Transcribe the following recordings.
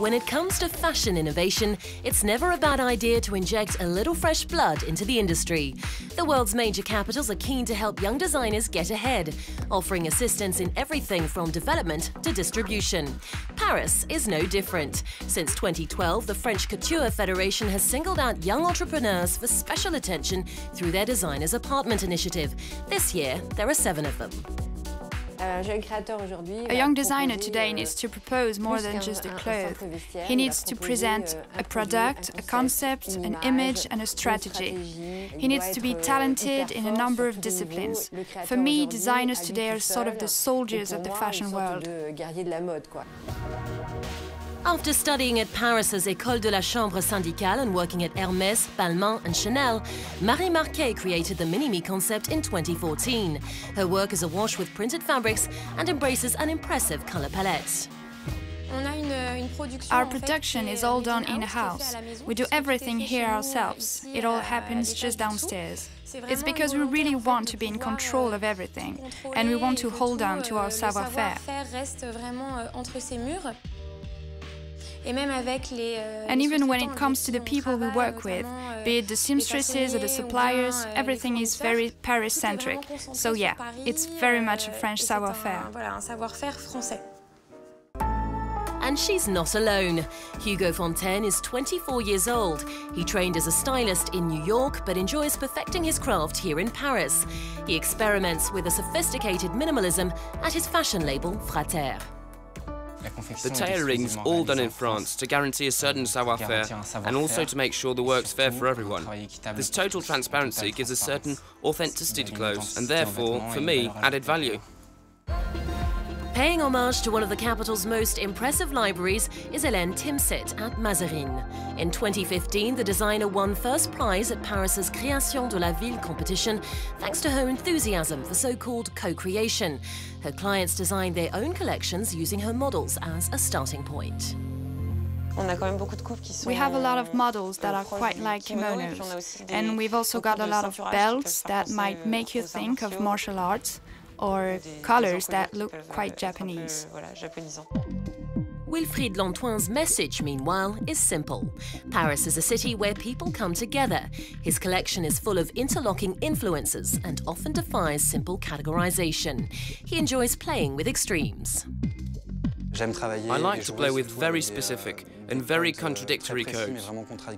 When it comes to fashion innovation, it's never a bad idea to inject a little fresh blood into the industry. The world's major capitals are keen to help young designers get ahead, offering assistance in everything from development to distribution. Paris is no different. Since 2012, the French Couture Fédération has singled out young entrepreneurs for special attention through their Designers Apartment initiative. This year, there are 7 of them. A young designer today needs to propose more than just a cloth. He needs to present a product, a concept, an image and a strategy. He needs to be talented in a number of disciplines. For me, designers today are sort of the soldiers of the fashion world. After studying at Paris's École de la Chambre syndicale and working at Hermès, Balmain and Chanel, Marie Marquet created the Mini-Me concept in 2014. Her work is awash with printed fabrics and embraces an impressive color palette. Our production is all done in-house. We do everything here ourselves. It all happens just downstairs. It's because we really want to be in control of everything, and we want to hold on to our savoir-faire. And even when it comes to the people we work with, be it the seamstresses or the suppliers, everything is very Paris-centric. So yeah, it's very much a French savoir-faire. And she's not alone. Hugo Fontaine is 24 years old. He trained as a stylist in New York, but enjoys perfecting his craft here in Paris. He experiments with a sophisticated minimalism at his fashion label Frater. The tailoring's all done in France to guarantee a certain savoir-faire and also to make sure the work's fair for everyone. This total transparency gives a certain authenticity to clothes and therefore, for me, added value. Paying homage to one of the capital's most impressive libraries is Hélène Timsit at Mazarine. In 2015, the designer won first prize at Paris's Création de la Ville competition thanks to her enthusiasm for so-called co-creation. Her clients designed their own collections using her models as a starting point. We have a lot of models that are quite like kimonos, and we've also got a lot of belts that might make you think of martial arts, or colors that look quite Japanese. Wilfried Lantoin's message, meanwhile, is simple. Paris is a city where people come together. His collection is full of interlocking influences and often defies simple categorization. He enjoys playing with extremes. I like to play with very specific and very contradictory codes,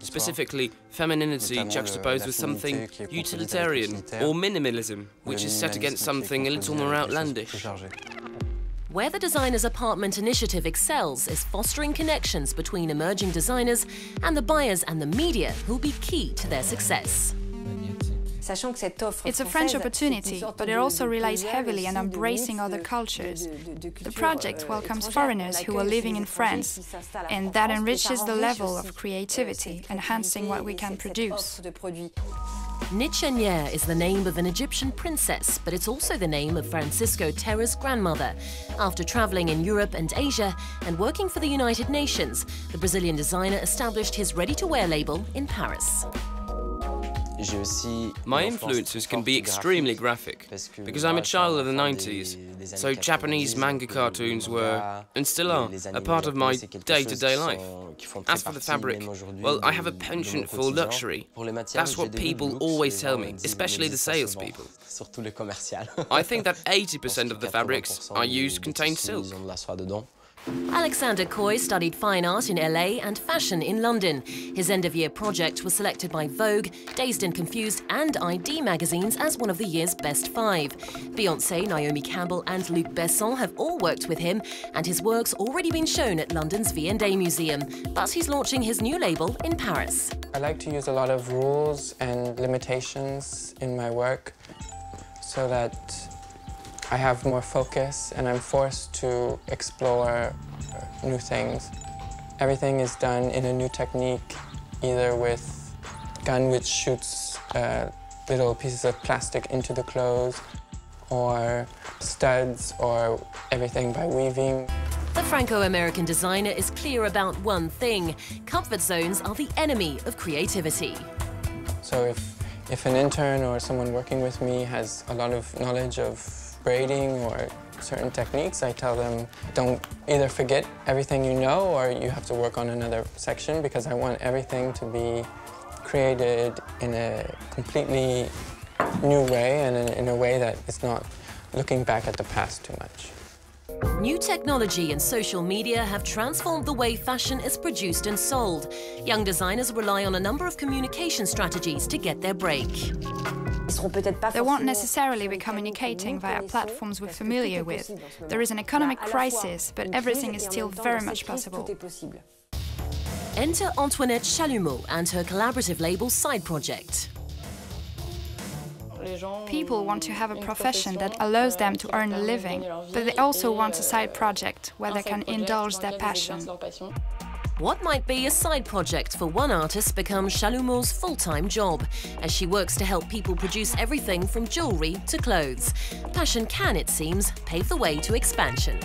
specifically femininity juxtaposed with something utilitarian, or minimalism, which is set against something a little more outlandish. Where the Designers Apartment initiative excels is fostering connections between emerging designers and the buyers and the media who'll be key to their success. It's a French opportunity, but it also relies heavily on embracing other cultures. The project welcomes foreigners who are living in France, and that enriches the level of creativity, enhancing what we can produce. Nichenière is the name of an Egyptian princess, but it's also the name of Francisco Terra's grandmother. After traveling in Europe and Asia and working for the United Nations, the Brazilian designer established his ready-to-wear label in Paris. My influences can be extremely graphic, because I'm a child of the 90s, so Japanese manga cartoons were, and still are, a part of my day-to-day life. As for the fabric, well, I have a penchant for luxury. That's what people always tell me, especially the salespeople. I think that 80% of the fabrics I use contain silk. Alexander Coy studied fine art in LA and fashion in London. His end-of-year project was selected by Vogue, Dazed and Confused and ID magazines as one of the year's best 5. Beyoncé, Naomi Campbell and Luc Besson have all worked with him, and his work's already been shown at London's V&A Museum. But he's launching his new label in Paris. I like to use a lot of rules and limitations in my work so that I have more focus and I'm forced to explore new things. Everything is done in a new technique, either with a gun which shoots little pieces of plastic into the clothes, or studs, or everything by weaving. The Franco-American designer is clear about one thing: comfort zones are the enemy of creativity. So if an intern or someone working with me has a lot of knowledge of braiding or certain techniques, I tell them, don't either forget everything you know or you have to work on another section, because I want everything to be created in a completely new way and in a way that is not looking back at the past too much. New technology and social media have transformed the way fashion is produced and sold. Young designers rely on a number of communication strategies to get their break. They won't necessarily be communicating via platforms we're familiar with. There is an economic crisis, but everything is still very much possible. Enter Antoinette Chalumeau and her collaborative label Side Project. People want to have a profession that allows them to earn a living, but they also want a side project where they can indulge their passion. What might be a side project for one artist becomes Chalumeau's full-time job, as she works to help people produce everything from jewellery to clothes. Passion can, it seems, pave the way to expansion.